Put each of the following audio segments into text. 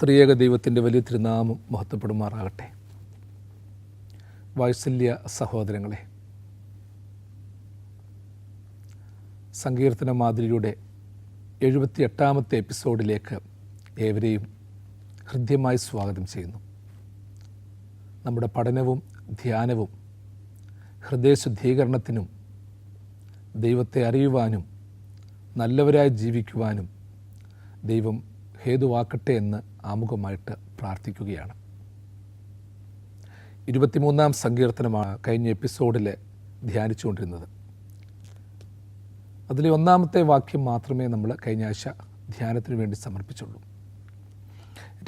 ത്രിയേക ദൈവത്തിൻ്റെ വലിയ തിരുനാമം മഹത്വപ്പെടുമാറാകട്ടെ. വാത്സല്യ സഹോദരങ്ങളെ, സങ്കീർത്തന മാതിരിയുടെ 78ാമത്തെ എപ്പിസോഡിലേക്ക് ഏവരെയും ഹൃദ്യമായി സ്വാഗതം ചെയ്യുന്നു. നമ്മുടെ പഠനവും ധ്യാനവും ഹൃദയശുദ്ധീകരണത്തിനും ദൈവത്തെ അറിയുവാനും നല്ലവരായി ജീവിക്കുവാനും ദൈവം ഹേതുവാക്കട്ടെ എന്ന് ആമുഖമായിട്ട് പ്രാർത്ഥിക്കുകയാണ്. 23ാം സങ്കീർത്തനമാണ് കഴിഞ്ഞ എപ്പിസോഡിൽ ധ്യാനിച്ചുകൊണ്ടിരുന്നത്. അതിലെ 1ാമത്തെ വാക്യം മാത്രമേ നമ്മൾ കഴിഞ്ഞ ആഴ്ച ധ്യാനത്തിന് വേണ്ടി സമർപ്പിച്ചുള്ളൂ.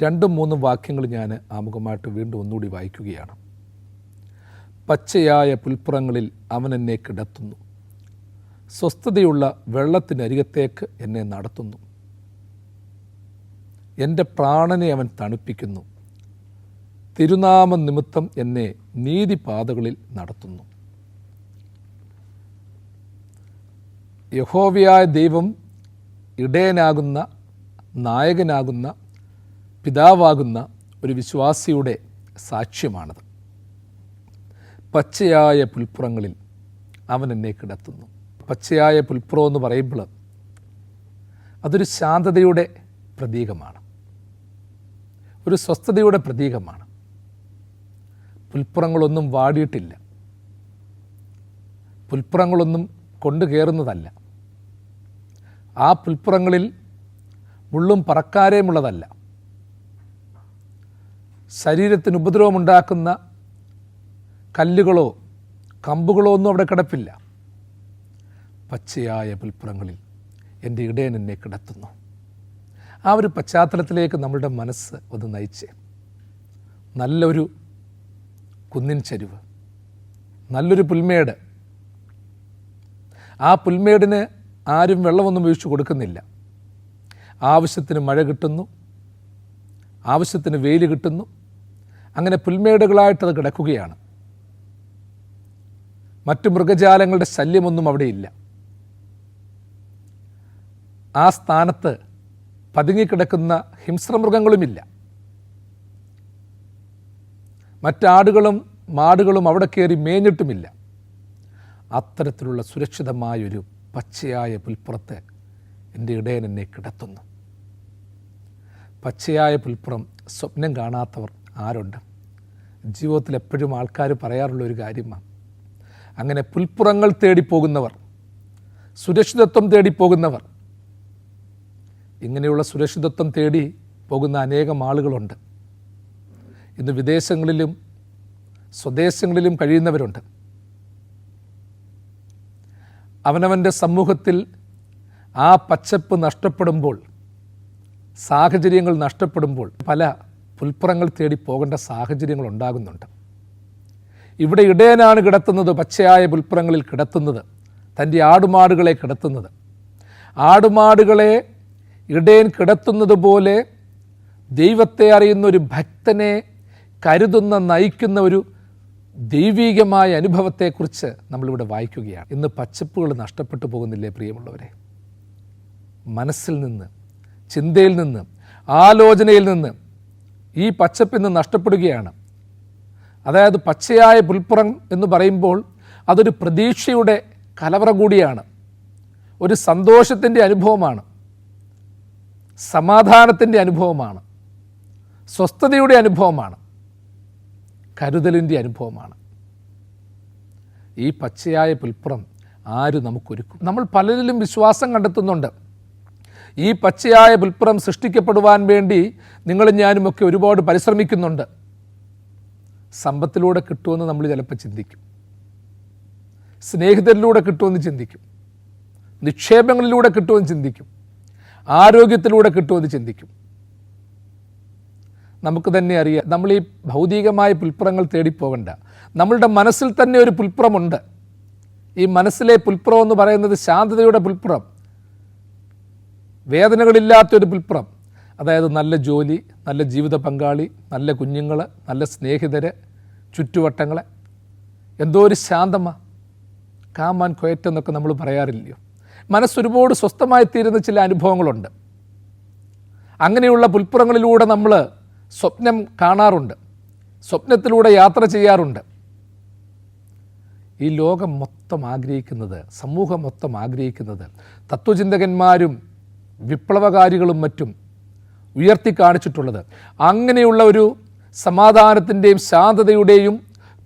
2ഉം 3ഉം വാക്യങ്ങൾ ഞാൻ ആമുഖമായിട്ട് വീണ്ടും ഒന്നുകൂടി വായിക്കുകയാണ്. പച്ചയായ പുൽപ്പുറങ്ങളിൽ അവൻ എന്നെ കിടത്തുന്നു, സ്വസ്ഥതയുള്ള വെള്ളത്തിനരികത്തേക്ക് എന്നെ നടത്തുന്നു. എൻ്റെ പ്രാണനെ അവൻ തണുപ്പിക്കുന്നു, തിരുനാമ നിമിത്തം എന്നെ നീതിപാതകളിൽ നടത്തുന്നു. യഹോവയായ ദൈവം ഇടയനാകുന്ന, നായകനാകുന്ന, പിതാവാകുന്ന ഒരു വിശ്വാസിയുടെ സാക്ഷ്യമാണത്. പച്ചയായ പുൽപ്പുറങ്ങളിൽ അവൻ എന്നെ കിടത്തുന്നു. പച്ചയായ പുൽപ്പുറം എന്ന് പറയുമ്പോൾ അതൊരു ശാന്തതയുടെ പ്രതീകമാണ്, ഒരു സ്വസ്ഥതയുടെ പ്രതീകമാണ്. പുൽപ്പുറങ്ങളൊന്നും വാടിയിട്ടില്ല, പുൽപ്പുറങ്ങളൊന്നും കൊണ്ടു കയറുന്നതല്ല, ആ പുൽപ്പുറങ്ങളിൽ മുള്ളും പറക്കാരേമുള്ളതല്ല, ശരീരത്തിന് ഉപദ്രവമുണ്ടാക്കുന്ന കല്ലുകളോ കമ്പുകളോ ഒന്നും അവിടെ കിടപ്പില്ല. പച്ചയായ പുൽപ്പുറങ്ങളിൽ എൻ്റെ ഇടയൻ എന്നെ കിടത്തുന്നു. ആ ഒരു പശ്ചാത്തലത്തിലേക്ക് നമ്മളുടെ മനസ്സ് ഒന്ന് നയിച്ച്, നല്ലൊരു കുന്നിൻ ചരിവ്, നല്ലൊരു പുൽമേട്, ആ പുൽമേടിന് ആരും വെള്ളമൊന്നും വീഴ്ച കൊടുക്കുന്നില്ല. ആവശ്യത്തിന് മഴ കിട്ടുന്നു, ആവശ്യത്തിന് വെയിൽ കിട്ടുന്നു. അങ്ങനെ പുൽമേടുകളായിട്ടത് കിടക്കുകയാണ്. മറ്റു മൃഗജാലങ്ങളുടെ ശല്യമൊന്നും അവിടെയില്ല. ആ സ്ഥാനത്ത് പതുങ്ങിക്കിടക്കുന്ന ഹിംസ്രമൃഗങ്ങളുമില്ല. മറ്റാടുകളും മാടുകളും അവിടെ കയറി മേഞ്ഞിട്ടുമില്ല. അത്തരത്തിലുള്ള സുരക്ഷിതമായൊരു പച്ചയായ പുൽപ്പുറത്ത് എൻ്റെ ഇടയൻ എന്നെ കിടത്തുന്നു. പച്ചയായ പുൽപ്പുറം സ്വപ്നം കാണാത്തവർ ആരുണ്ട്? ജീവിതത്തിൽ എപ്പോഴും ആൾക്കാർ പറയാറുള്ളൊരു കാര്യമാണ്. അങ്ങനെ പുൽപ്പുറങ്ങൾ തേടിപ്പോകുന്നവർ, സുരക്ഷിതത്വം തേടിപ്പോകുന്നവർ, ഇങ്ങനെയുള്ള സുരക്ഷിതത്വം തേടി പോകുന്ന അനേകം ആളുകളുണ്ട്. ഇന്ന് വിദേശങ്ങളിലും സ്വദേശങ്ങളിലും കഴിയുന്നവരുണ്ട്. അവനവൻ്റെ സമൂഹത്തിൽ ആ പച്ചപ്പ് നഷ്ടപ്പെടുമ്പോൾ, സാഹചര്യങ്ങൾ നഷ്ടപ്പെടുമ്പോൾ പല പുൽപ്പുറങ്ങൾ തേടി പോകേണ്ട സാഹചര്യങ്ങൾ ഉണ്ടാകുന്നുണ്ട്. ഇവിടെ ഇടയനാണ് കിടത്തുന്നത്, പച്ചയായ പുൽപ്പുറങ്ങളിൽ കിടത്തുന്നത്, തൻ്റെ ആടുമാടുകളെ കിടത്തുന്നത്. ആടുമാടുകളെ ഇടയൻ കിടത്തുന്നത് പോലെ ദൈവത്തെ അറിയുന്ന ഒരു ഭക്തനെ കരുതുന്ന, നയിക്കുന്ന ഒരു ദൈവീകമായ അനുഭവത്തെക്കുറിച്ച് നമ്മളിവിടെ വായിക്കുകയാണ്. ഇന്ന് പച്ചപ്പുകൾ നഷ്ടപ്പെട്ടു പോകുന്നില്ലേ പ്രിയമുള്ളവരെ? മനസ്സിൽ നിന്ന്, ചിന്തയിൽ നിന്ന്, ആലോചനയിൽ നിന്ന് ഈ പച്ചപ്പ് ഇന്ന് നഷ്ടപ്പെടുകയാണ്. അതായത് പച്ചയായ പുൽപ്പുറം എന്ന് പറയുമ്പോൾ അതൊരു പ്രതീക്ഷയുടെ കലവറ കൂടിയാണ്, ഒരു സന്തോഷത്തിൻ്റെ അനുഭവമാണ്, സമാധാനത്തിൻ്റെ അനുഭവമാണ്, സ്വസ്ഥതയുടെ അനുഭവമാണ്, കരുതലിൻ്റെ അനുഭവമാണ്. ഈ പച്ചയായ പുൽപ്പുറം ആര് നമുക്കൊരുക്കും? നമ്മൾ പലരിലും വിശ്വാസം കണ്ടെത്തുന്നുണ്ട്. ഈ പച്ചയായ പുൽപ്പുറം സൃഷ്ടിക്കപ്പെടുവാൻ വേണ്ടി നിങ്ങളും ഞാനുമൊക്കെ ഒരുപാട് പരിശ്രമിക്കുന്നുണ്ട്. സമ്പത്തിലൂടെ കിട്ടുമെന്ന് നമ്മൾ ചിലപ്പോൾ ചിന്തിക്കും, സ്നേഹിതരിലൂടെ കിട്ടുമെന്ന് ചിന്തിക്കും, നിക്ഷേപങ്ങളിലൂടെ കിട്ടുമെന്ന് ചിന്തിക്കും, ആരോഗ്യത്തിലൂടെ കിട്ടുമെന്ന് ചിന്തിക്കും. നമുക്ക് തന്നെ അറിയാം, നമ്മൾ ഈ ഭൗതികമായ പുൽപ്പുറങ്ങൾ തേടിപ്പോകണ്ട. നമ്മളുടെ മനസ്സിൽ തന്നെ ഒരു പുൽപ്പുറമുണ്ട്. ഈ മനസ്സിലെ പുൽപ്പുറം എന്ന് പറയുന്നത് ശാന്തതയുടെ പുൽപ്പുറം, വേദനകളില്ലാത്തൊരു പുൽപ്പുറം. അതായത് നല്ല ജോലി, നല്ല ജീവിത പങ്കാളി, നല്ല കുഞ്ഞുങ്ങൾ, നല്ല സ്നേഹിതർ, ചുറ്റുവട്ടങ്ങൾ, എന്തോ ഒരു ശാന്തമാ, കാം ആൻഡ് ക്വയറ്റ് എന്നൊക്കെ നമ്മൾ പറയാറില്ലയോ? മനസ്സൊരുപാട് സ്വസ്ഥമായി തീരുന്ന ചില അനുഭവങ്ങളുണ്ട്. അങ്ങനെയുള്ള പുൽപ്പുറങ്ങളിലൂടെ നമ്മൾ സ്വപ്നം കാണാറുണ്ട്, സ്വപ്നത്തിലൂടെ യാത്ര ചെയ്യാറുണ്ട്. ഈ ലോകം മൊത്തം ആഗ്രഹിക്കുന്നത്, സമൂഹം മൊത്തം ആഗ്രഹിക്കുന്നത്, തത്വചിന്തകന്മാരും വിപ്ലവകാരികളും മറ്റും ഉയർത്തി കാണിച്ചിട്ടുള്ളത് അങ്ങനെയുള്ള ഒരു സമാധാനത്തിൻ്റെയും ശാന്തതയുടെയും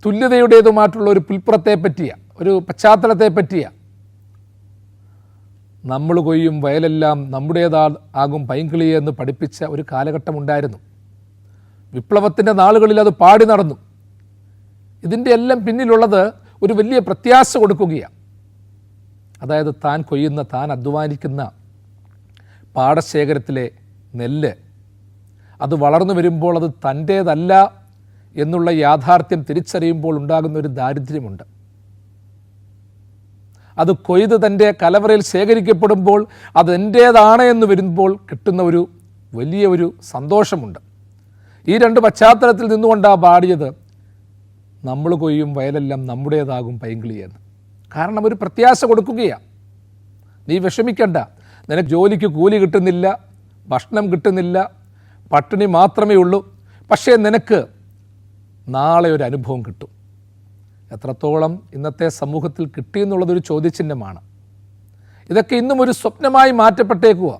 തുല്യതയുടേതുമായിട്ടുള്ള ഒരു പുൽപ്പുറത്തെ പറ്റിയ, ഒരു പശ്ചാത്തലത്തെ പറ്റിയ. നമ്മൾ കൊയ്യും വയലെല്ലാം നമ്മുടേതാകും പൈങ്കിളിയെ എന്ന് പഠിപ്പിച്ച ഒരു കാലഘട്ടമുണ്ടായിരുന്നു. വിപ്ലവത്തിൻ്റെ നാളുകളിൽ അത് പാടി നടന്നു. ഇതിൻ്റെ എല്ലാം പിന്നിലുള്ളത് ഒരു വലിയ പ്രത്യാശ കൊടുക്കുകയാണ്. അതായത് താൻ കൊയ്യുന്ന, താൻ അധ്വാനിക്കുന്ന പാടശേഖരത്തിലെ നെല്ല് അത് വളർന്നു വരുമ്പോൾ അത് തൻ്റേതല്ല എന്നുള്ള യാഥാർത്ഥ്യം തിരിച്ചറിയുമ്പോൾ ഉണ്ടാകുന്ന ഒരു ദാരിദ്ര്യമുണ്ട്. അത് കൊയ്ത് തൻ്റെ കലവറയിൽ ശേഖരിക്കപ്പെടുമ്പോൾ അത് എൻ്റേതാണ് എന്ന് വരുമ്പോൾ കിട്ടുന്ന ഒരു വലിയ ഒരു സന്തോഷമുണ്ട്. ഈ രണ്ട് പശ്ചാത്തലത്തിൽ നിന്നുകൊണ്ടാണ് പാടിയത് നമ്മൾ കൊയ്യും വയലെല്ലാം നമ്മുടേതാകും പൈങ്കിളിയെന്ന്. കാരണം ഒരു പ്രത്യാശ കൊടുക്കുകയാണ്. നീ വിഷമിക്കണ്ട, നിനക്ക് ജോലിക്ക് കൂലി കിട്ടുന്നില്ല, ഭക്ഷണം കിട്ടുന്നില്ല, പട്ടിണി മാത്രമേ ഉള്ളൂ, പക്ഷേ നിനക്ക് നാളെ ഒരു അനുഭവം കിട്ടും. എത്രത്തോളം ഇന്നത്തെ സമൂഹത്തിൽ കിട്ടിയെന്നുള്ളതൊരു ചോദ്യചിഹ്നമാണ്. ഇതൊക്കെ ഇന്നും ഒരു സ്വപ്നമായി മാറ്റപ്പെട്ടേക്കുക.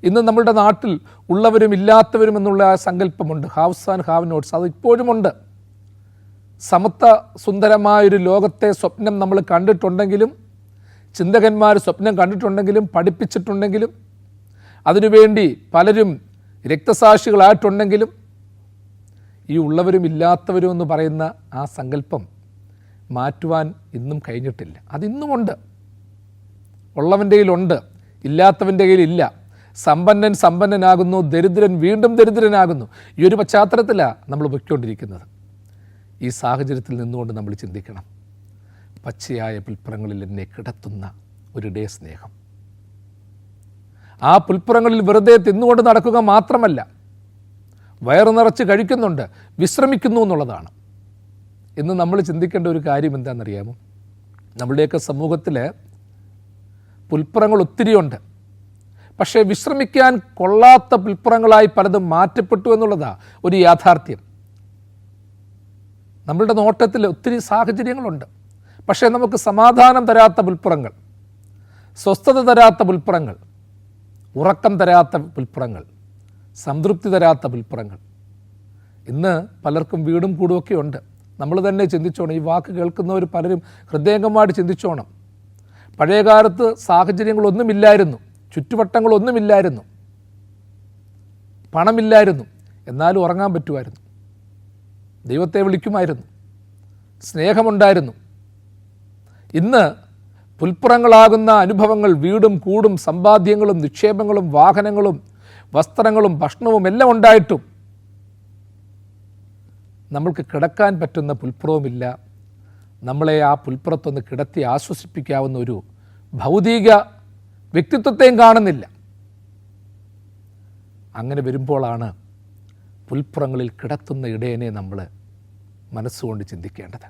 ഇന്ന് നമ്മളുടെ നാട്ടിൽ ഉള്ളവരും ഇല്ലാത്തവരും എന്നുള്ള ആ സങ്കല്പമുണ്ട്, ഹാവ്സ് ആൻഡ് ഹാവ് നോട്ട്സ്, അത് ഇപ്പോഴുമുണ്ട്. സമത്വ സുന്ദരമായൊരു ലോകത്തെ സ്വപ്നം നമ്മൾ കണ്ടിട്ടുണ്ടെങ്കിലും, ചിന്തകന്മാർ സ്വപ്നം കണ്ടിട്ടുണ്ടെങ്കിലും, പഠിപ്പിച്ചിട്ടുണ്ടെങ്കിലും, അതിനുവേണ്ടി പലരും രക്തസാക്ഷികളായിട്ടുണ്ടെങ്കിലും, ഈ ഉള്ളവരും ഇല്ലാത്തവരും എന്ന് പറയുന്ന ആ സങ്കല്പം മാറ്റുവാൻ ഇന്നും കഴിഞ്ഞിട്ടില്ല. അതിന്നുമുണ്ട്. ഉള്ളവൻ്റെ കയ്യിലുണ്ട്, ഇല്ലാത്തവൻ്റെ കയ്യിലില്ല. സമ്പന്നൻ സമ്പന്നനാകുന്നു, ദരിദ്രൻ വീണ്ടും ദരിദ്രനാകുന്നു. ഈ ഒരു പശ്ചാത്തലത്തിലാണ് നമ്മൾ പൊയ്ക്കൊണ്ടിരിക്കുന്നത്. ഈ സാഹചര്യത്തിൽ നിന്നുകൊണ്ട് നമ്മൾ ചിന്തിക്കണം, പച്ചയായ പുൽപ്പുറങ്ങളിൽ എന്നെ കിടത്തുന്ന ഒരിടേ സ്നേഹം. ആ പുൽപ്പുറങ്ങളിൽ വെറുതെ തിന്നുകൊണ്ട് നടക്കുക മാത്രമല്ല, വയറു നിറച്ച് കഴിക്കുന്നുണ്ട്, വിശ്രമിക്കുന്നു എന്നുള്ളതാണ്. ഇന്ന് നമ്മൾ ചിന്തിക്കേണ്ട ഒരു കാര്യം എന്താണെന്നറിയാമോ? നമ്മളുടെയൊക്കെ സമൂഹത്തിൽ പുൽപ്പുറങ്ങൾ ഒത്തിരിയുണ്ട്, പക്ഷേ വിശ്രമിക്കാൻ കൊള്ളാത്ത പുൽപ്പുറങ്ങളായി പലതും മാറ്റപ്പെട്ടു എന്നുള്ളതാണ് ഒരു യാഥാർത്ഥ്യം. നമ്മളുടെ നോട്ടത്തിൽ ഒത്തിരി സാഹചര്യങ്ങളുണ്ട്, പക്ഷേ നമുക്ക് സമാധാനം തരാത്ത പുൽപ്പുറങ്ങൾ, സ്വസ്ഥത തരാത്ത പുൽപ്പുറങ്ങൾ, ഉറക്കം തരാത്ത പുൽപ്പുറങ്ങൾ, സംതൃപ്തി തരാത്ത പുൽപ്പുറങ്ങൾ. ഇന്ന് പലർക്കും വീടും കൂടുമൊക്കെ ഉണ്ട്. നമ്മൾ തന്നെ ചിന്തിച്ചോണം, ഈ വാക്ക് കേൾക്കുന്നവർ പലരും ഹൃദയംഗമായിട്ട് ചിന്തിച്ചോണം. പഴയകാലത്ത് സാഹചര്യങ്ങളൊന്നുമില്ലായിരുന്നു, ചുറ്റുവട്ടങ്ങളൊന്നുമില്ലായിരുന്നു, പണമില്ലായിരുന്നു, എന്നാലും ഉറങ്ങാൻ പറ്റുമായിരുന്നു, ദൈവത്തെ വിളിക്കുമായിരുന്നു, സ്നേഹമുണ്ടായിരുന്നു. ഇന്ന് പുൽപ്പുറങ്ങളാകുന്ന അനുഭവങ്ങൾ, വീടും കൂടും സമ്പാദ്യങ്ങളും നിക്ഷേപങ്ങളും വാഹനങ്ങളും വസ്ത്രങ്ങളും ഭക്ഷണവും എല്ലാം ഉണ്ടായിട്ടും നമ്മൾക്ക് കിടക്കാൻ പറ്റുന്ന പുൽപ്പുറവുമില്ല. നമ്മളെ ആ പുൽപ്പുറത്തൊന്ന് കിടത്തി ആശ്വസിപ്പിക്കാവുന്ന ഒരു ഭൗതിക വ്യക്തിത്വത്തെയും കാണുന്നില്ല. അങ്ങനെ വരുമ്പോഴാണ് പുൽപ്പുറങ്ങളിൽ കിടത്തുന്ന ഇടയനെ നമ്മൾ മനസ്സുകൊണ്ട് ചിന്തിക്കേണ്ടത്,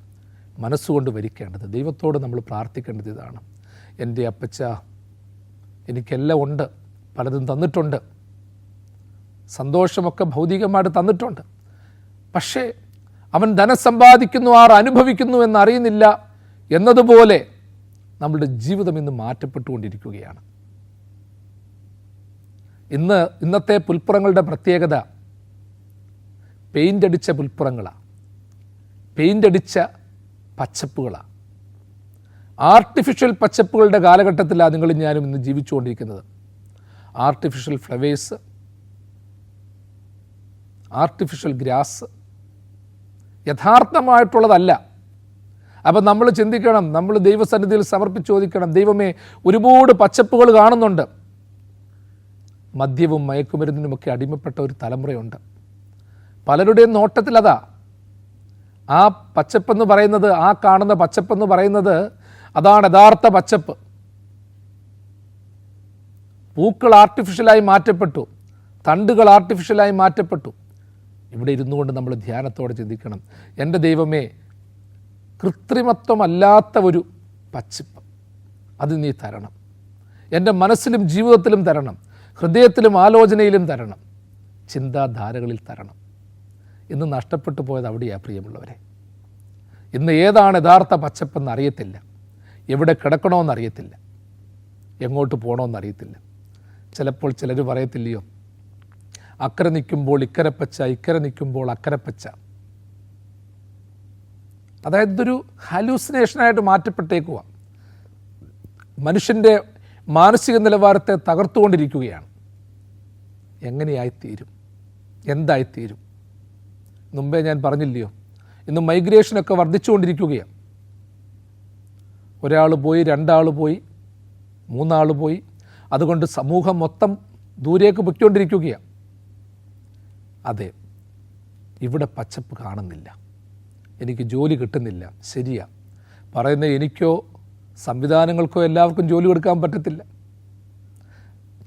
മനസ്സുകൊണ്ട് വരിക്കേണ്ടത്. ദൈവത്തോട് നമ്മൾ പ്രാർത്ഥിക്കേണ്ടത് ഇതാണ്: എൻ്റെ അപ്പച്ച, എനിക്കെല്ലാം ഉണ്ട്, പലതും തന്നിട്ടുണ്ട്, സന്തോഷമൊക്കെ ഭൗതികമായിട്ട് തന്നിട്ടുണ്ട്, പക്ഷേ അവൻ ധനം സമ്പാദിക്കുന്നു, ആർ അനുഭവിക്കുന്നു എന്നറിയുന്നില്ല എന്നതുപോലെ നമ്മളുടെ ജീവിതം ഇന്ന് മാറ്റപ്പെട്ടുകൊണ്ടിരിക്കുകയാണ്. ഇന്നത്തെ പുൽപ്പുറങ്ങളുടെ പ്രത്യേകത പെയിൻ്റ് അടിച്ച പുൽപ്പുറങ്ങളാണ്, പെയിൻ്റ് അടിച്ച പച്ചപ്പുകളാണ്. ആർട്ടിഫിഷ്യൽ പച്ചപ്പുകളുടെ കാലഘട്ടത്തിലാണ് നിങ്ങളും ഞാനും ഇന്ന് ജീവിച്ചുകൊണ്ടിരിക്കുന്നത്. ആർട്ടിഫിഷ്യൽ ഫ്ലവേഴ്സ്, ആർട്ടിഫിഷ്യൽ ഗ്രാസ് യഥാർത്ഥമായിട്ടുള്ളതല്ല. അപ്പം നമ്മൾ ചിന്തിക്കണം, നമ്മൾ ദൈവസന്നിധിയിൽ സമർപ്പിച്ച് ചോദിക്കണം, ദൈവമേ, ഒരുപാട് പച്ചപ്പുകൾ കാണുന്നുണ്ട്. മദ്യവും മയക്കുമരുന്നിനുമൊക്കെ അടിമപ്പെട്ട ഒരു തലമുറയുണ്ട്. പലരുടെയും നോട്ടത്തിലതാ. ആ പച്ചപ്പെന്ന് പറയുന്നത്, ആ കാണുന്ന പച്ചപ്പെന്ന് പറയുന്നത് അതാണ് യഥാർത്ഥ പച്ചപ്പ്. പൂക്കൾ ആർട്ടിഫിഷ്യലായി മാറ്റപ്പെട്ടു, തണ്ടുകൾ ആർട്ടിഫിഷ്യലായി മാറ്റപ്പെട്ടു. ഇവിടെ ഇരുന്നു കൊണ്ട് നമ്മൾ ധ്യാനത്തോടെ ചിന്തിക്കണം, എൻ്റെ ദൈവമേ, കൃത്രിമത്വമല്ലാത്ത ഒരു പച്ചപ്പ് അത് നീ തരണം. എൻ്റെ മനസ്സിലും ജീവിതത്തിലും തരണം, ഹൃദയത്തിലും ആലോചനയിലും തരണം. ചിന്താധാരകളിൽ തരണം. ഇന്ന് നഷ്ടപ്പെട്ടു പോയത് അവിടെയാണ് പ്രിയമുള്ളവരെ. ഇന്ന് ഏതാണ് യഥാർത്ഥ പച്ചപ്പെന്ന് അറിയത്തില്ല, എവിടെ കിടക്കണമെന്നറിയത്തില്ല, എങ്ങോട്ട് പോകണമെന്നറിയത്തില്ല. ചിലപ്പോൾ ചിലർ പറയത്തില്ലയോ, അക്കരെ നിൽക്കുമ്പോൾ ഇക്കരെ പച്ച, ഇക്കരെ നിൽക്കുമ്പോൾ അക്കരെ പച്ച. അതായത് ഇതൊരു ഹാലൂസിനേഷനായിട്ട് മാറ്റപ്പെട്ടേക്കുക. മനുഷ്യൻ്റെ മാനസിക നിലവാരത്തെ തകർത്തുകൊണ്ടിരിക്കുകയാണ്. എങ്ങനെയായിത്തീരും, എന്തായിത്തീരും? മുമ്പേ ഞാൻ പറഞ്ഞില്ലയോ, ഇന്ന് മൈഗ്രേഷനൊക്കെ വർദ്ധിച്ചുകൊണ്ടിരിക്കുകയാണ്. ഒരാൾ പോയി, രണ്ടാൾ പോയി, മൂന്നാൾ പോയി. അതുകൊണ്ട് സമൂഹം മൊത്തം ദൂരേക്ക് പൊയ്ക്കൊണ്ടിരിക്കുകയാണ്. അതെ, ഇവിടെ പച്ചപ്പ് കാണുന്നില്ല, എനിക്ക് ജോലി കിട്ടുന്നില്ല. ശരിയാ പറയുന്നത്, എനിക്കോ സംവിധാനങ്ങൾക്കോ എല്ലാവർക്കും ജോലി കൊടുക്കാൻ പറ്റത്തില്ല,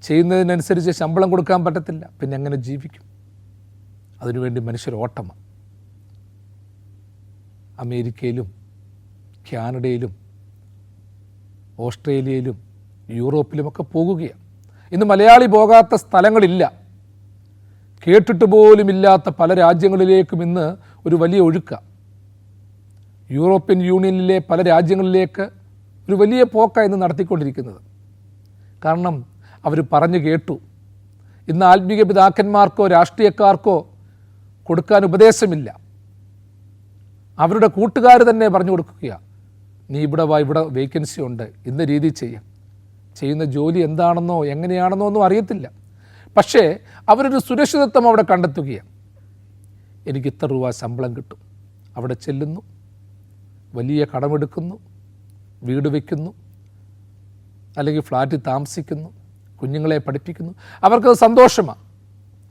ചെയ്യുന്നതിനനുസരിച്ച് ശമ്പളം കൊടുക്കാൻ പറ്റത്തില്ല. പിന്നെ എങ്ങനെ ജീവിക്കും? അതിനുവേണ്ടി മനുഷ്യർ ഓട്ടമാണ്. അമേരിക്കയിലും കാനഡയിലും ഓസ്ട്രേലിയയിലും യൂറോപ്പിലുമൊക്കെ പോകുകയാണ്. ഇന്ന് മലയാളി പോകാത്ത സ്ഥലങ്ങളില്ല. കേട്ടിട്ട് പോലുമില്ലാത്ത പല രാജ്യങ്ങളിലേക്കും ഇന്ന് ഒരു വലിയ ഒഴുക്കാണ്. യൂറോപ്യൻ യൂണിയനിലെ പല രാജ്യങ്ങളിലേക്ക് ഒരു വലിയ പോക്കാണ് ഇന്ന് നടത്തിക്കൊണ്ടിരിക്കുന്നത്. കാരണം അവർ പറഞ്ഞു കേട്ടു. ഇന്ന് ആത്മീയ പിതാക്കന്മാർക്കോ രാഷ്ട്രീയക്കാർക്കോ കൊടുക്കാൻ ഉപദേശമില്ല. അവരുടെ കൂട്ടുകാർ തന്നെ പറഞ്ഞു കൊടുക്കുകയാണ്, നീ ഇവിടെ വാ, ഇവിടെ വേക്കൻസി ഉണ്ട്, ഇന്ന രീതി ചെയ്യാം. ചെയ്യുന്ന ജോലി എന്താണെന്നോ എങ്ങനെയാണെന്നോ ഒന്നും അറിയത്തില്ല. പക്ഷേ അവരൊരു സുരക്ഷിതത്വം അവിടെ കണ്ടെത്തുകയാണ്. എനിക്ക് ഇത്ര രൂപ ശമ്പളം കിട്ടും. അവിടെ ചെല്ലുന്നു, വലിയ കടമെടുക്കുന്നു, വീട് വയ്ക്കുന്നു, അല്ലെങ്കിൽ ഫ്ലാറ്റിൽ താമസിക്കുന്നു, കുഞ്ഞുങ്ങളെ പഠിപ്പിക്കുന്നു. അവർക്കത് സന്തോഷമാണ്,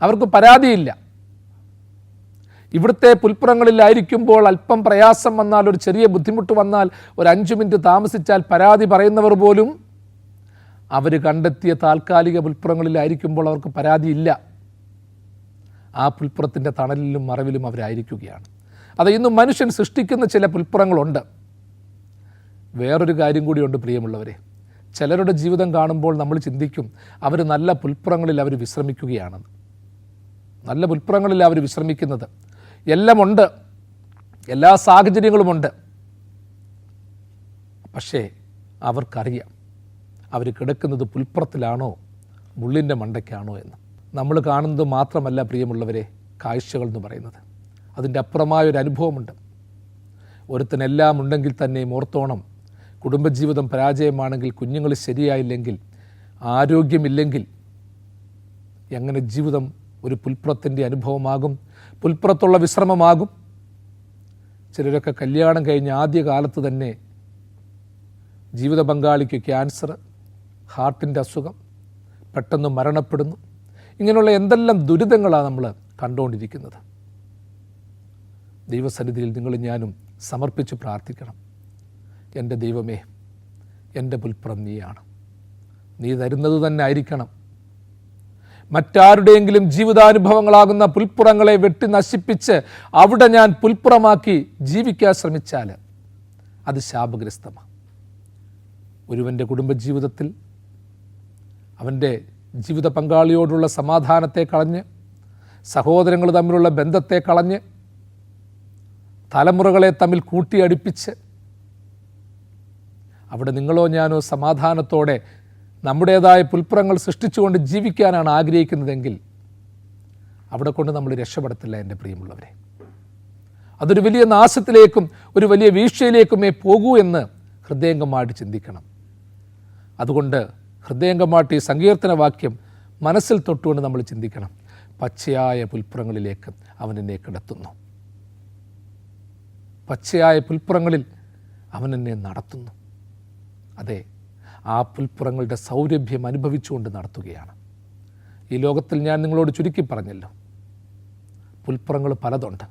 അവർക്ക് പരാതിയില്ല. ഇവിടുത്തെ പുൽപ്പുറങ്ങളിലായിരിക്കുമ്പോൾ അല്പം പ്രയാസം വന്നാൽ, ഒരു ചെറിയ ബുദ്ധിമുട്ട് വന്നാൽ, ഒരു 5 മിനിറ്റ് താമസിച്ചാൽ പരാതി പറയുന്നവർ പോലും അവർ കണ്ടെത്തിയ താൽക്കാലിക പുൽപ്പുറങ്ങളിലായിരിക്കുമ്പോൾ അവർക്ക് പരാതിയില്ല. ആ പുൽപ്പുറത്തിൻ്റെ തണലിലും മറവിലും അവരായിരിക്കുകയാണ്. അത് ഇന്ന് മനുഷ്യൻ സൃഷ്ടിക്കുന്ന ചില പുൽപ്പുറങ്ങളുണ്ട്. വേറൊരു കാര്യം കൂടിയുണ്ട് പ്രിയമുള്ളവരെ. ചിലരുടെ ജീവിതം കാണുമ്പോൾ നമ്മൾ ചിന്തിക്കും, അവർ നല്ല പുൽപ്പുറങ്ങളിൽ അവർ വിശ്രമിക്കുകയാണെന്ന്. നല്ല പുൽപ്പുറങ്ങളിൽ അവർ വിശ്രമിക്കുന്നത് എല്ലാമുണ്ട്, എല്ലാ സാഹചര്യങ്ങളുമുണ്ട്. പക്ഷേ അവർക്കറിയാം അവർ കിടക്കുന്നത് പുൽപ്പുറത്തിലാണോ മുള്ളിൻ്റെ മണ്ടയ്ക്കാണോ എന്ന്. നമ്മൾ കാണുന്നത് മാത്രമല്ല പ്രിയമുള്ളവരെ കാഴ്ചകൾ എന്ന് പറയുന്നത്, അതിൻ്റെ അപ്പുറമായൊരു അനുഭവമുണ്ട്. ഒരുത്തനെല്ലാം ഉണ്ടെങ്കിൽ തന്നെ ഓർത്തോണം, കുടുംബജീവിതം പരാജയമാണെങ്കിൽ, കുഞ്ഞുങ്ങൾ ശരിയായില്ലെങ്കിൽ, ആരോഗ്യമില്ലെങ്കിൽ എങ്ങനെ ജീവിതം ഒരു പുൽപ്പുറത്തിൻ്റെ അനുഭവമാകും, പുൽപ്പുറത്തുള്ള വിശ്രമമാകും. ചിലരൊക്കെ കല്യാണം കഴിഞ്ഞ് ആദ്യ കാലത്ത് തന്നെ ജീവിത പങ്കാളിക്ക് ക്യാൻസർ, ഹാർട്ടിൻ്റെ അസുഖം, പെട്ടെന്ന് മരണപ്പെടുന്നു. ഇങ്ങനെയുള്ള എന്തെല്ലാം ദുരിതങ്ങളാണ് നമ്മൾ കണ്ടുകൊണ്ടിരിക്കുന്നത്. ദൈവസന്നിധിയിൽ നിങ്ങളും ഞാനും സമർപ്പിച്ച് പ്രാർത്ഥിക്കണം. എൻ്റെ ദൈവമേ, എൻ്റെ പുൽപ്പുറം നീയാണ്, നീ തരുന്നത് തന്നെ ആയിരിക്കണം. മറ്റാരുടെയെങ്കിലും ജീവിതാനുഭവങ്ങളാകുന്ന പുൽപ്പുറങ്ങളെ വെട്ടി നശിപ്പിച്ച് അവിടെ ഞാൻ പുൽപ്പുറമാക്കി ജീവിക്കാൻ ശ്രമിച്ചാൽ അത് ശാപഗ്രസ്തമാണ്. ഒരുവൻ്റെ കുടുംബജീവിതത്തിൽ അവൻ്റെ ജീവിത പങ്കാളിയോടുള്ള സമാധാനത്തെ കളഞ്ഞ്, സഹോദരങ്ങൾ തമ്മിലുള്ള ബന്ധത്തെ കളഞ്ഞ്, തലമുറകളെ തമ്മിൽ കൂട്ടിയടിപ്പിച്ച് അവിടെ നിങ്ങളോ ഞാനോ സമാധാനത്തോടെ നമ്മുടേതായ പുൽപ്പുറങ്ങൾ സൃഷ്ടിച്ചുകൊണ്ട് ജീവിക്കാനാണ് ആഗ്രഹിക്കുന്നതെങ്കിൽ അവിടെ കൊണ്ട് നമ്മൾ രക്ഷപ്പെടത്തില്ല എൻ്റെ പ്രിയമുള്ളവരെ. അതൊരു വലിയ നാശത്തിലേക്കും ഒരു വലിയ വീഴ്ചയിലേക്കുമേ പോകൂ എന്ന് ഹൃദയംഗമായിട്ട് ചിന്തിക്കണം. അതുകൊണ്ട് ഹൃദയംഗമായിട്ട് ഈ സങ്കീർത്തന വാക്യം മനസ്സിൽ തൊട്ടുകൊണ്ട് നമ്മൾ ചിന്തിക്കണം. പച്ചയായ പുൽപ്പുറങ്ങളിലേക്ക് അവൻ എന്നെ കിടത്തുന്നു, പച്ചയായ പുൽപ്പുറങ്ങളിൽ അവൻ എന്നെ നടത്തുന്നു. അതെ, ആ പുൽപ്പുറങ്ങളുടെ സൗരഭ്യം അനുഭവിച്ചുകൊണ്ട് നടത്തുകയാണ്. ഈ ലോകത്തിൽ ഞാൻ നിങ്ങളോട് ചുരുക്കി പറഞ്ഞല്ലോ, പുൽപ്പുറങ്ങൾ പലതുണ്ട്.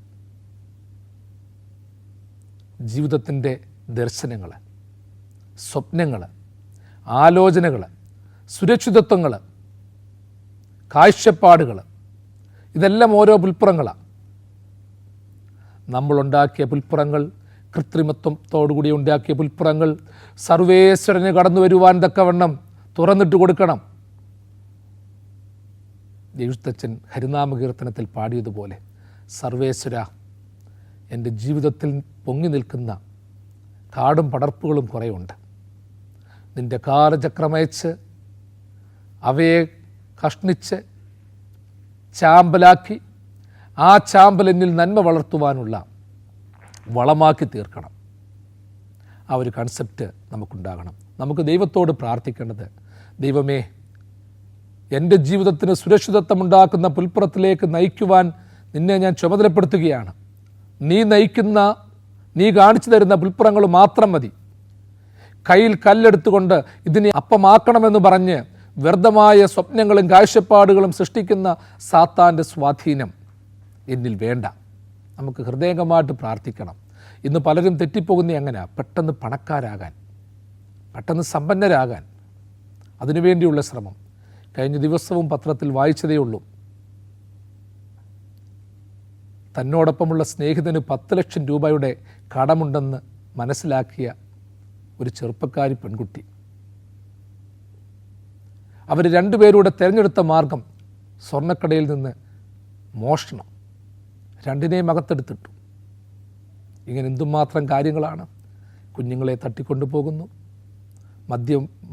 ജീവിതത്തിൻ്റെ ദർശനങ്ങൾ, സ്വപ്നങ്ങൾ, ആലോചനകൾ, സുരക്ഷിതത്വങ്ങൾ, കാഴ്ചപ്പാടുകൾ, ഇതെല്ലാം ഓരോ പുൽപ്പുറങ്ങളാണ്. നമ്മളുണ്ടാക്കിയ പുൽപ്പുറങ്ങൾ, കൃത്രിമത്വത്തോടുകൂടി ഉണ്ടാക്കിയ പുൽപ്പുറങ്ങൾ സർവേശ്വരന് കടന്നു വരുവാൻ തക്കവണ്ണം തുറന്നിട്ട് കൊടുക്കണം. എഴുത്തച്ഛൻ ഹരിനാമകീർത്തനത്തിൽ പാടിയതുപോലെ, സർവേശ്വര, എൻ്റെ ജീവിതത്തിൽ പൊങ്ങി നിൽക്കുന്ന കാടും പടർപ്പുകളും കുറേയുണ്ട്. നിൻ്റെ കാലചക്രമയച്ച് അവയെ കഷ്ണിച്ച് ചാമ്പലാക്കി ആ ചാമ്പൽ എന്നിൽ നന്മ വളർത്തുവാനുള്ള വളമാക്കി തീർക്കണം. ആ ഒരു കൺസെപ്റ്റ് നമുക്കുണ്ടാകണം. നമുക്ക് ദൈവത്തോട് പ്രാർത്ഥിക്കേണ്ടത്, ദൈവമേ, എൻ്റെ ജീവിതത്തിന് സുരക്ഷിതത്വമുണ്ടാക്കുന്ന പുൽപ്പുറത്തിലേക്ക് നയിക്കുവാൻ നിന്നെ ഞാൻ ചുമതലപ്പെടുത്തുകയാണ്. നീ കാണിച്ചു തരുന്ന പുൽപ്പുറങ്ങൾ മാത്രം മതി. കയ്യിൽ കല്ലെടുത്തുകൊണ്ട് ഇതിനെ അപ്പമാക്കണമെന്ന് പറഞ്ഞ് വ്യർത്ഥമായ സ്വപ്നങ്ങളും കാഴ്ചപ്പാടുകളും സൃഷ്ടിക്കുന്ന സാത്താൻ്റെ സ്വാധീനം എന്നിൽ വേണ്ട. നമുക്ക് ഹൃദയംഗമായിട്ട് പ്രാർത്ഥിക്കണം. ഇന്ന് പലരും തെറ്റിപ്പോകുന്ന എങ്ങനെയാ? പെട്ടെന്ന് പണക്കാരാകാൻ, പെട്ടെന്ന് സമ്പന്നരാകാൻ, അതിനുവേണ്ടിയുള്ള ശ്രമം. കഴിഞ്ഞ ദിവസവും പത്രത്തിൽ വായിച്ചതേ ഉള്ളൂ, തന്നോടൊപ്പമുള്ള സ്നേഹിതന് 10 ലക്ഷം രൂപയുടെ കടമുണ്ടെന്ന് മനസ്സിലാക്കിയ ഒരു ചെറുപ്പക്കാരി പെൺകുട്ടി. അവർ രണ്ടുപേരൂടെ തിരഞ്ഞെടുത്ത മാർഗം സ്വർണ്ണക്കടയിൽ നിന്ന് മോഷണം. രണ്ടിനെയും അകത്തെടുത്തിട്ടു. ഇങ്ങനെ എന്തുമാത്രം കാര്യങ്ങളാണ്. കുഞ്ഞുങ്ങളെ തട്ടിക്കൊണ്ടു പോകുന്നു,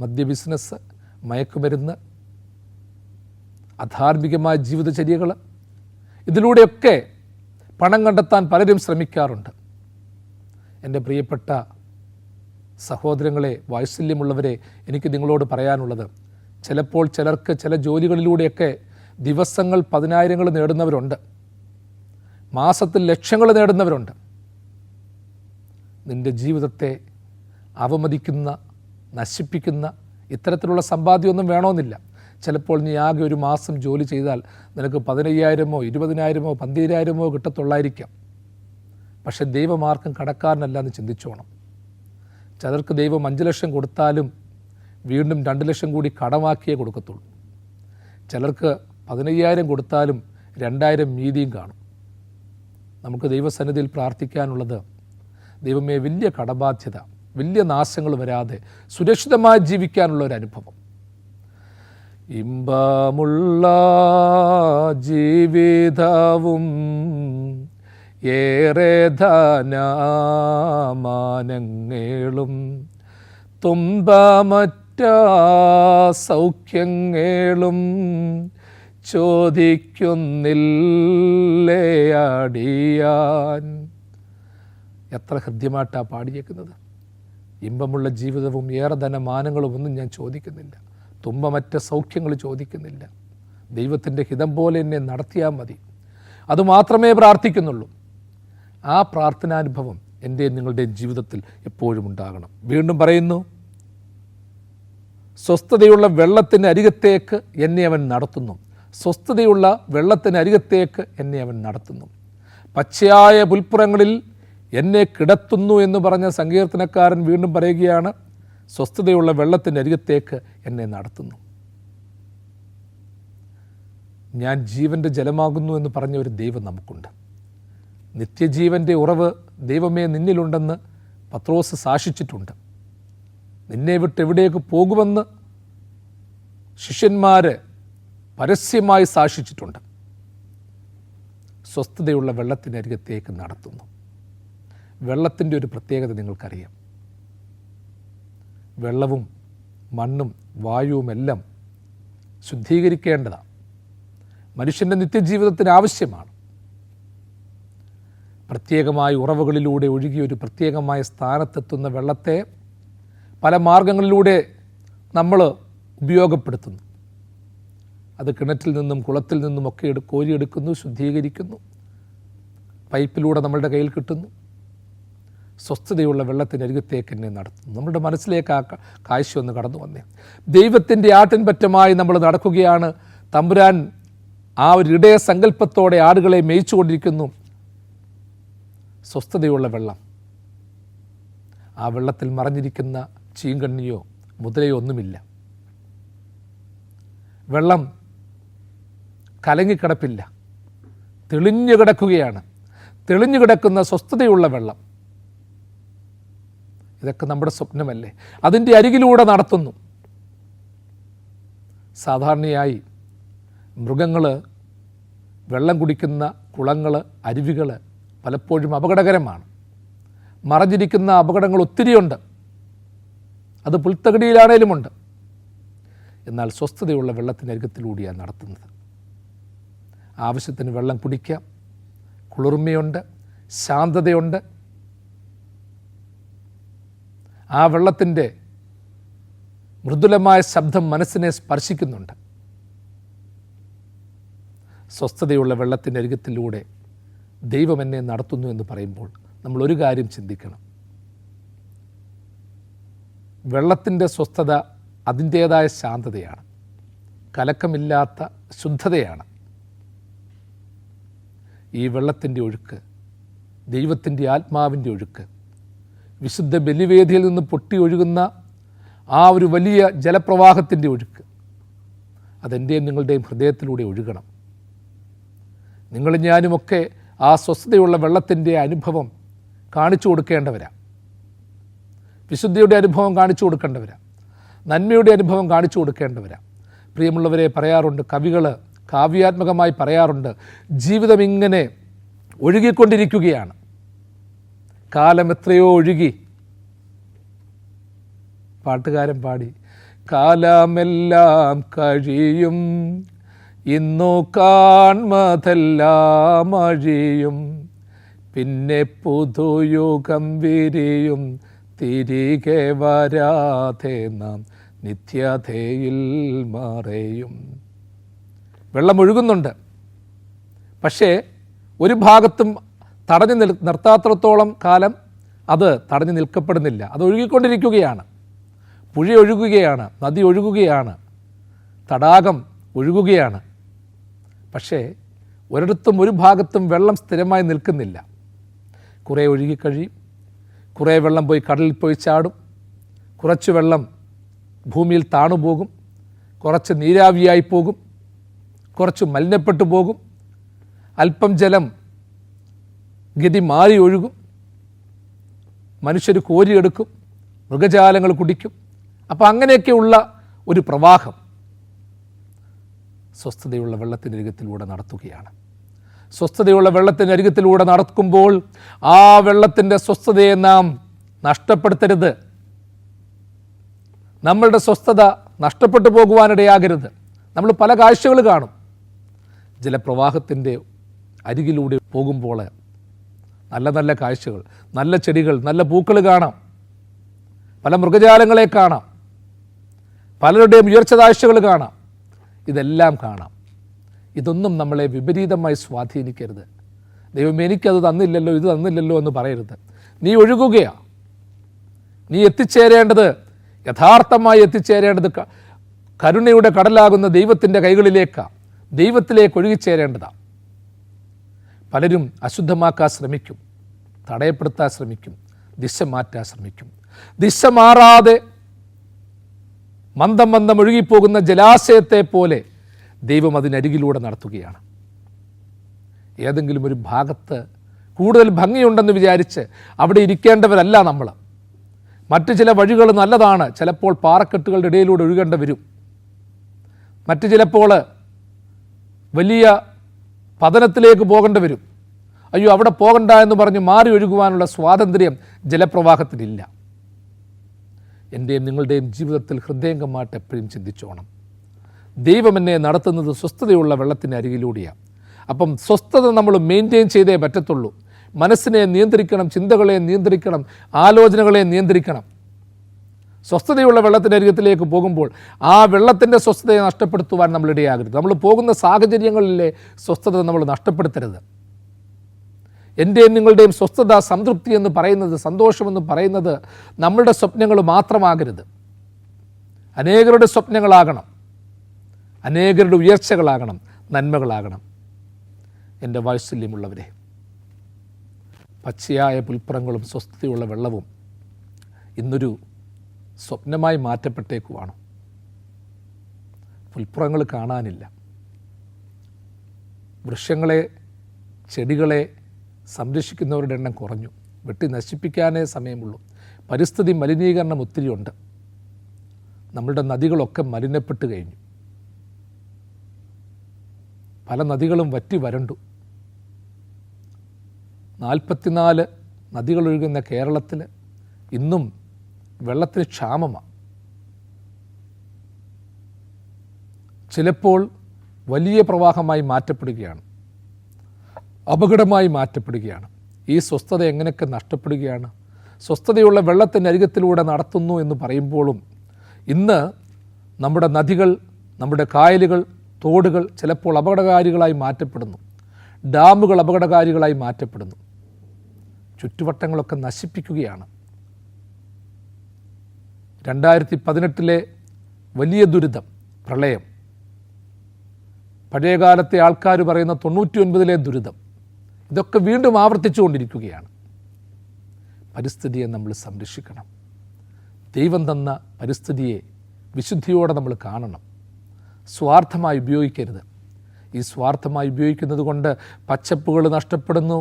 മദ്യ ബിസിനസ്, മയക്കുമരുന്ന്, അധാർമികമായ ജീവിതചര്യകൾ. ഇതിലൂടെയൊക്കെ പണം കണ്ടെത്താൻ പലരും ശ്രമിക്കാറുണ്ട്. എൻ്റെ പ്രിയപ്പെട്ട സഹോദരങ്ങളെ, വാത്സല്യമുള്ളവരെ, എനിക്ക് നിങ്ങളോട് പറയാനുള്ളത്, ചിലപ്പോൾ ചിലർക്ക് ചില ജോലികളിലൂടെയൊക്കെ ദിവസങ്ങൾ 10,000 നേടുന്നവരുണ്ട്, മാസത്തിൽ ലക്ഷങ്ങൾ നേടുന്നവരുണ്ട്. നിൻ്റെ ജീവിതത്തെ അവമതിക്കുന്ന, നശിപ്പിക്കുന്ന ഇത്തരത്തിലുള്ള സമ്പാദ്യമൊന്നും വേണമെന്നില്ല. ചിലപ്പോൾ നീ ആകെ ഒരു മാസം ജോലി ചെയ്താൽ നിനക്ക് 15,000-ഓ 20,000-ഓ 12,000-ഓ കിട്ടത്തുള്ളായിരിക്കാം. പക്ഷേ ദൈവമാർക്കും കടക്കാരനല്ല എന്ന് ചിന്തിച്ചോണം. ചിലർക്ക് ദൈവം 5 ലക്ഷം കൊടുത്താലും വീണ്ടും 2 ലക്ഷം കൂടി കടമാക്കിയേ കൊടുക്കത്തുള്ളൂ. ചിലർക്ക് 15,000 കൊടുത്താലും 2,000 മീതിയും കാണും. നമുക്ക് ദൈവസന്നിധിയിൽ പ്രാർത്ഥിക്കാനുള്ളത്, ദൈവമേ, വലിയ കടബാധ്യത, വലിയ നാശങ്ങൾ വരാതെ സുരക്ഷിതമായി ജീവിക്കാനുള്ള ഒരു അനുഭവം. ഇമ്പമുള്ള ജീവിതവും ഏറെ ധനമാനങ്ങളും തുമ്പമറ്റ സൗഖ്യങ്ങളും ചോദിക്കുന്നില്ലേ അടിയാൻ. എത്ര ഹൃദ്യമായിട്ടാണ് പാടിയേക്കുന്നത്. ഇമ്പമുള്ള ജീവിതവും ഏറെ ധനമാനങ്ങളും ഒന്നും ഞാൻ ചോദിക്കുന്നില്ല, തുമ്പമറ്റ സൗഖ്യങ്ങൾ ചോദിക്കുന്നില്ല. ദൈവത്തിൻ്റെ ഹിതം പോലെ എന്നെ നടത്തിയാൽ മതി, അതുമാത്രമേ പ്രാർത്ഥിക്കുന്നുള്ളൂ. ആ പ്രാർത്ഥനാനുഭവം എൻ്റെ നിങ്ങളുടെയും ജീവിതത്തിൽ എപ്പോഴും ഉണ്ടാകണം. വീണ്ടും പറയുന്നു, സ്വസ്ഥതയുള്ള വെള്ളത്തിന് അരികത്തേക്ക് എന്നെ അവൻ നടത്തുന്നു. സ്വസ്ഥതയുള്ള വെള്ളത്തിന് അരികത്തേക്ക് എന്നെ അവൻ നടത്തുന്നു. പച്ചയായ പുൽപ്പുറങ്ങളിൽ എന്നെ കിടത്തുന്നു എന്ന് പറഞ്ഞ സങ്കീർത്തനക്കാരൻ വീണ്ടും പറയുകയാണ്, സ്വസ്ഥതയുള്ള വെള്ളത്തിൻ്റെ അരികത്തേക്ക് എന്നെ നടത്തുന്നു. ഞാൻ ജീവൻ്റെ ജലമാകുന്നു എന്ന് പറഞ്ഞ ഒരു ദൈവം നമുക്കുണ്ട്. നിത്യജീവൻ്റെ ഉറവ് ദൈവമേ നിന്നിലുണ്ടെന്ന് പത്രോസ് സാക്ഷിച്ചിട്ടുണ്ട്. നിന്നെ വിട്ട് എവിടേക്ക് പോകുമെന്ന് ശിഷ്യന്മാർ പരസ്യമായി സാക്ഷിച്ചിട്ടുണ്ട്. സ്വസ്ഥതയുള്ള വെള്ളത്തിനരികത്തേക്ക് നടത്തുന്നു. വെള്ളത്തിൻ്റെ ഒരു പ്രത്യേകത നിങ്ങൾക്കറിയാം. വെള്ളവും മണ്ണും വായുവുമെല്ലാം ശുദ്ധീകരിക്കേണ്ടതാണ്. മനുഷ്യൻ്റെ നിത്യജീവിതത്തിന് ആവശ്യമാണ്. പ്രത്യേകമായ ഉറവുകളിലൂടെ ഒഴുകി ഒരു പ്രത്യേകമായ സ്ഥാനത്തെത്തുന്ന വെള്ളത്തെ പല മാർഗങ്ങളിലൂടെ നമ്മൾ ഉപയോഗപ്പെടുത്തുന്നു. അത് കിണറ്റിൽ നിന്നും കുളത്തിൽ നിന്നുമൊക്കെ കോരിയെടുക്കുന്നു, ശുദ്ധീകരിക്കുന്നു, പൈപ്പിലൂടെ നമ്മളുടെ കയ്യിൽ കിട്ടുന്നു. സ്വസ്ഥതയുള്ള വെള്ളത്തിനരികത്തേക്ക് എന്നെ നടത്തുന്നു. നമ്മുടെ മനസ്സിലേക്ക് ആ കാഴ്ച ഒന്ന് കടന്നു വന്നേ. ദൈവത്തിൻ്റെ ആട്ടിൻപറ്റമായി നമ്മൾ നടക്കുകയാണ്. തമ്പുരാൻ ആ ഒരു ഇടയ സങ്കല്പത്തോടെ ആടുകളെ മേയിച്ചുകൊണ്ടിരിക്കുന്നു. സ്വസ്ഥതയുള്ള വെള്ളം, ആ വെള്ളത്തിൽ മറഞ്ഞിരിക്കുന്ന ചീങ്കണ്ണിയോ മുതലയോ ഒന്നുമില്ല. വെള്ളം കലങ്ങിക്കിടപ്പില്ല, തെളിഞ്ഞു കിടക്കുകയാണ്. തെളിഞ്ഞു കിടക്കുന്ന സ്വസ്ഥതയുള്ള വെള്ളം, ഇതൊക്കെ നമ്മുടെ സ്വപ്നമല്ലേ? അതിൻ്റെ അരികിലൂടെ നടത്തുന്നു. സാധാരണയായി മൃഗങ്ങൾ, വെള്ളം കുടിക്കുന്ന കുളങ്ങൾ, അരുവികൾ പലപ്പോഴും അപകടകരമാണ്. മറഞ്ഞിരിക്കുന്ന അപകടങ്ങൾ ഒത്തിരിയുണ്ട്. അത് പുൽത്തകിടിയിലാണേലുമുണ്ട്. എന്നാൽ സ്വസ്ഥതയുള്ള വെള്ളത്തിനരികത്തിലൂടെയാണ് നടത്തുന്നത്. ആവശ്യത്തിന് വെള്ളം കുടിക്കാം, കുളിർമയുണ്ട്, ശാന്തതയുണ്ട്. ആ വെള്ളത്തിൻ്റെ മൃദുലമായ ശബ്ദം മനസ്സിനെ സ്പർശിക്കുന്നുണ്ട്. സ്വസ്ഥതയുള്ള വെള്ളത്തിൻ്റെ അരികത്തിലൂടെ ദൈവം എന്നെ നടത്തുന്നു എന്ന് പറയുമ്പോൾ നമ്മൾ ഒരു കാര്യം ചിന്തിക്കണം. വെള്ളത്തിൻ്റെ സ്വസ്ഥത അതിൻ്റേതായ ശാന്തതയാണ്, കലക്കമില്ലാത്ത ശുദ്ധതയാണ്. ഈ വെള്ളത്തിൻ്റെ ഒഴുക്ക്, ദൈവത്തിൻ്റെ ആത്മാവിൻ്റെ ഒഴുക്ക്, വിശുദ്ധ ബലിവേദിയിൽ നിന്ന് പൊട്ടി ഒഴുകുന്ന ആ ഒരു വലിയ ജലപ്രവാഹത്തിൻ്റെ ഒഴുക്ക്, അതെൻ്റെയും നിങ്ങളുടെയും ഹൃദയത്തിലൂടെ ഒഴുകണം. നിങ്ങളും ഞാനുമൊക്കെ ആ സ്വസ്ഥതയുള്ള വെള്ളത്തിൻ്റെ അനുഭവം കാണിച്ചു കൊടുക്കേണ്ടവരാ. വിശുദ്ധിയുടെ അനുഭവം കാണിച്ചു കൊടുക്കേണ്ടവരാ. നന്മയുടെ അനുഭവം കാണിച്ചു കൊടുക്കേണ്ടവരാ. പ്രിയമുള്ളവരെ, പറയാറുണ്ട്, കവികൾ കാവ്യാത്മകമായി പറയാറുണ്ട്, ജീവിതം ഇങ്ങനെ ഒഴുകിക്കൊണ്ടിരിക്കുകയാണ്. കാലം എത്രയോ ഒഴുകി. പാട്ടുകാരൻ പാടി, കാലമെല്ലാം കഴിയും, ഇന്നു കാൺമതെല്ലാം അഴിയും, പിന്നെ പുതുയുഗം വിരിയും, തിരികെ വരാതെ നാം നിത്യതയിൽ മറയും. വെള്ളം ഒഴുകുന്നുണ്ട്, പക്ഷേ ഒരു ഭാഗത്തും തടഞ്ഞു നിർത്താത്രത്തോളം കാലം അത് തടഞ്ഞു നിൽക്കപ്പെടുന്നില്ല. അത് ഒഴുകിക്കൊണ്ടിരിക്കുകയാണ്. പുഴ ഒഴുകുകയാണ്, നദി ഒഴുകുകയാണ്, തടാകം ഒഴുകുകയാണ്. പക്ഷേ ഒരിടത്തും ഒരു ഭാഗത്തും വെള്ളം സ്ഥിരമായി നിൽക്കുന്നില്ല. കുറേ ഒഴുകിക്കഴിയും, കുറേ വെള്ളം പോയി കടലിൽ പോയി ചാടും, കുറച്ച് വെള്ളം ഭൂമിയിൽ താണുപോകും, കുറച്ച് നീരാവിയായി പോകും, കുറച്ച് മലിനപ്പെട്ടു പോകും, അല്പം ജലം ഗതി മാറി ഒഴുകും, മനുഷ്യർ കോരിയെടുക്കും, മൃഗജാലങ്ങൾ കുടിക്കും. അപ്പോൾ അങ്ങനെയൊക്കെയുള്ള ഒരു പ്രവാഹം സ്വസ്ഥതയുള്ള വെള്ളത്തിനരികത്തിലൂടെ നടത്തുകയാണ്. സ്വസ്ഥതയുള്ള വെള്ളത്തിനരികത്തിലൂടെ നടക്കുമ്പോൾ ആ വെള്ളത്തിൻ്റെ സ്വസ്ഥതയെ നാം നഷ്ടപ്പെടുത്തരുത്. നമ്മളുടെ സ്വസ്ഥത നഷ്ടപ്പെട്ടു പോകുവാനിടയാകരുത്. നമ്മൾ പല കാഴ്ചകൾ കാണും. ജലപ്രവാഹത്തിൻ്റെ അരികിലൂടെ പോകുമ്പോൾ നല്ല നല്ല കാഴ്ചകൾ, നല്ല ചെടികൾ, നല്ല പൂക്കൾ കാണാം, പല മൃഗജാലങ്ങളെ കാണാം, പലരുടെയും ഉയർച്ചതാഴ്ചകൾ കാണാം. ഇതെല്ലാം കാണാം. ഇതൊന്നും നമ്മളെ വിപരീതമായി സ്വാധീനിക്കരുത്. ദൈവം എനിക്കത് തന്നില്ലല്ലോ, ഇത് തന്നില്ലല്ലോ എന്ന് പറയരുത്. നീ ഒഴുകുകയാണ്. നീ എത്തിച്ചേരേണ്ടത്, യഥാർത്ഥമായി എത്തിച്ചേരേണ്ടത് കരുണയുടെ കടലാകുന്ന ദൈവത്തിൻ്റെ കൈകളിലേക്കാണ്, ദൈവത്തിലേക്ക് ഒഴുകിച്ചേരേണ്ടതാണ്. പലരും അശുദ്ധമാക്കാൻ ശ്രമിക്കും, തടയപ്പെടുത്താൻ ശ്രമിക്കും, ദിശ മാറ്റാൻ ശ്രമിക്കും. ദിശ മാറാതെ മന്ദം മന്ദം ഒഴുകിപ്പോകുന്ന ജലാശയത്തെ പോലെ ദൈവം അതിനരികിലൂടെ നടത്തുകയാണ്. ഏതെങ്കിലും ഒരു ഭാഗത്ത് കൂടുതൽ ഭംഗിയുണ്ടെന്ന് വിചാരിച്ച് അവിടെ ഇരിക്കേണ്ടവരല്ല നമ്മൾ. മറ്റു ചില വഴികൾ നല്ലതാണ്, ചിലപ്പോൾ പാറക്കെട്ടുകളുടെ ഇടയിലൂടെ ഒഴുകേണ്ടി വരും. മറ്റു ചിലപ്പോൾ വലിയ പതനത്തിലേക്ക് പോകേണ്ടി വരും. അയ്യോ അവിടെ പോകണ്ട എന്ന് പറഞ്ഞ് മാറി ഒഴുകുവാനുള്ള സ്വാതന്ത്ര്യം ജലപ്രവാഹത്തിനില്ല. എൻ്റെയും നിങ്ങളുടെയും ജീവിതത്തിൽ ഹൃദയംഗമായിട്ട് എപ്പോഴും ചിന്തിച്ചോണം, ദൈവം എന്നെ നടത്തുന്നത് സ്വസ്ഥതയുള്ള വെള്ളത്തിൻ്റെ അരികിലൂടെയാണ്. അപ്പം സ്വസ്ഥത നമ്മൾ മെയിൻറ്റെയിൻ ചെയ്തേ പറ്റത്തുള്ളൂ. മനസ്സിനെ നിയന്ത്രിക്കണം, ചിന്തകളെ നിയന്ത്രിക്കണം, ആലോചനകളെ നിയന്ത്രിക്കണം. സ്വസ്ഥതയുള്ള വെള്ളത്തിൻ്റെ അരികത്തിലേക്ക് പോകുമ്പോൾ ആ വെള്ളത്തിൻ്റെ സ്വസ്ഥതയെ നഷ്ടപ്പെടുത്തുവാൻ നമ്മൾ ഇടയാകരുത്. നമ്മൾ പോകുന്ന സാഹചര്യങ്ങളിലെ സ്വസ്ഥത നമ്മൾ നഷ്ടപ്പെടുത്തരുത്. എൻ്റെയും നിങ്ങളുടെയും സ്വസ്ഥത, സംതൃപ്തി എന്ന് പറയുന്നത്, സന്തോഷമെന്ന് പറയുന്നത് നമ്മളുടെ സ്വപ്നങ്ങൾ മാത്രമാകരുത്. അനേകരുടെ സ്വപ്നങ്ങളാകണം, അനേകരുടെ ഉയർച്ചകളാകണം, നന്മകളാകണം. എൻ്റെ വാത്സല്യമുള്ളവരെ, പച്ചയായ പുൽപ്പുറങ്ങളും സ്വസ്ഥതയുള്ള വെള്ളവും ഇന്നൊരു സ്വപ്നമായി മാറ്റപ്പെട്ടേക്കുവാണ്. പുൽപ്പുറങ്ങൾ കാണാനില്ല. വൃക്ഷങ്ങളെ, ചെടികളെ സംരക്ഷിക്കുന്നവരുടെ എണ്ണം കുറഞ്ഞു. വെട്ടി നശിപ്പിക്കാനേ സമയമുള്ളൂ. പരിസ്ഥിതി മലിനീകരണം ഒത്തിരിയുണ്ട്. നമ്മളുടെ നദികളൊക്കെ മലിനപ്പെട്ട് കഴിഞ്ഞു. പല നദികളും വറ്റി വരണ്ടു. 44 നദികളൊഴുകുന്ന കേരളത്തിൽ ഇന്നും വെള്ളത്തിന് ക്ഷാമമാണ്. ചിലപ്പോൾ വലിയ പ്രവാഹമായി മാറ്റപ്പെടുകയാണ്, അപകടമായി മാറ്റപ്പെടുകയാണ്. ഈ സ്വസ്ഥത എങ്ങനെയൊക്കെ നഷ്ടപ്പെടുകയാണ്. സ്വസ്ഥതയുള്ള വെള്ളത്തിൻ്റെ അരികത്തിലൂടെ നടത്തുന്നു എന്ന് പറയുമ്പോഴും ഇന്ന് നമ്മുടെ നദികൾ, നമ്മുടെ കായലുകൾ, തോടുകൾ ചിലപ്പോൾ അപകടകാരികളായി മാറ്റപ്പെടുന്നു. ഡാമുകൾ അപകടകാരികളായി മാറ്റപ്പെടുന്നു. ചുറ്റുവട്ടങ്ങളൊക്കെ നശിപ്പിക്കുകയാണ്. 2018 വലിയ ദുരിതം, പ്രളയം, പഴയകാലത്തെ ആൾക്കാർ പറയുന്ന 99 ദുരിതം, ഇതൊക്കെ വീണ്ടും ആവർത്തിച്ചുകൊണ്ടിരിക്കുകയാണ്. പരിസ്ഥിതിയെ നമ്മൾ സംരക്ഷിക്കണം. ദൈവം തന്ന പരിസ്ഥിതിയെ വിശുദ്ധിയോടെ നമ്മൾ കാണണം. സ്വാർത്ഥമായി ഉപയോഗിക്കരുത്. ഈ സ്വാർത്ഥമായി ഉപയോഗിക്കുന്നത് കൊണ്ട് പച്ചപ്പുകൾ നഷ്ടപ്പെടുന്നു,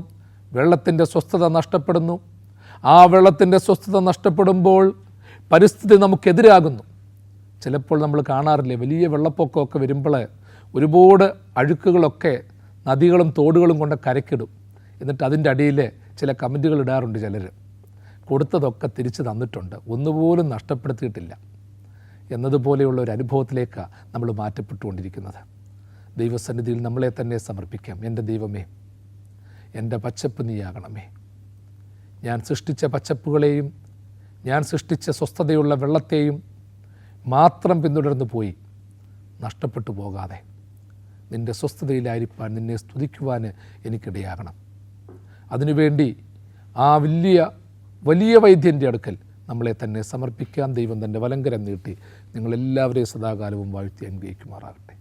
വെള്ളത്തിൻ്റെ സ്വസ്ഥത നഷ്ടപ്പെടുന്നു. ആ വെള്ളത്തിൻ്റെ സ്വസ്ഥത നഷ്ടപ്പെടുമ്പോൾ പരിസ്ഥിതി നമുക്കെതിരാകുന്നു. ചിലപ്പോൾ നമ്മൾ കാണാറില്ലേ, വലിയ വെള്ളപ്പൊക്കമൊക്കെ വരുമ്പോൾ ഒരുപാട് അഴുക്കുകളൊക്കെ നദികളും തോടുകളും കൊണ്ട് കരക്കിടും. എന്നിട്ട് അതിൻ്റെ അടിയിൽ ചില കമൻറ്റുകൾ ഇടാറുണ്ട്. ചിലർ കൊടുത്തതൊക്കെ തിരിച്ചു തന്നിട്ടുണ്ട്, ഒന്നുപോലും നഷ്ടപ്പെടുത്തിയിട്ടില്ല എന്നതുപോലെയുള്ള ഒരു അനുഭവത്തിലേക്കാണ് നമ്മൾ മാറ്റപ്പെട്ടുകൊണ്ടിരിക്കുന്നത്. ദൈവസന്നിധിയിൽ നമ്മളെ തന്നെ സമർപ്പിക്കാം. എൻ്റെ ദൈവമേ, എൻ്റെ പച്ചപ്പ് നീയാകണമേ. ഞാൻ സൃഷ്ടിച്ച പച്ചപ്പുകളെയും ഞാൻ സൃഷ്ടിച്ച സ്വസ്ഥതയുള്ള വെള്ളത്തെയും മാത്രം പിന്തുടർന്നു പോയി നഷ്ടപ്പെട്ടു പോകാതെ നിൻ്റെ സ്വസ്ഥതയിലായിരിക്കാൻ, നിന്നെ സ്തുതിക്കുവാൻ എനിക്കിടയാകണം. അതിനുവേണ്ടി ആ വലിയ വൈദ്യൻ്റെ അടുക്കൽ നമ്മളെ തന്നെ സമർപ്പിക്കാൻ ദൈവം തൻ്റെ വലങ്കരം നീട്ടി നിങ്ങളെല്ലാവരെയും സദാകാലവും വാഴ്ത്തി അനുഗ്രഹിക്കുമാറാകട്ടെ.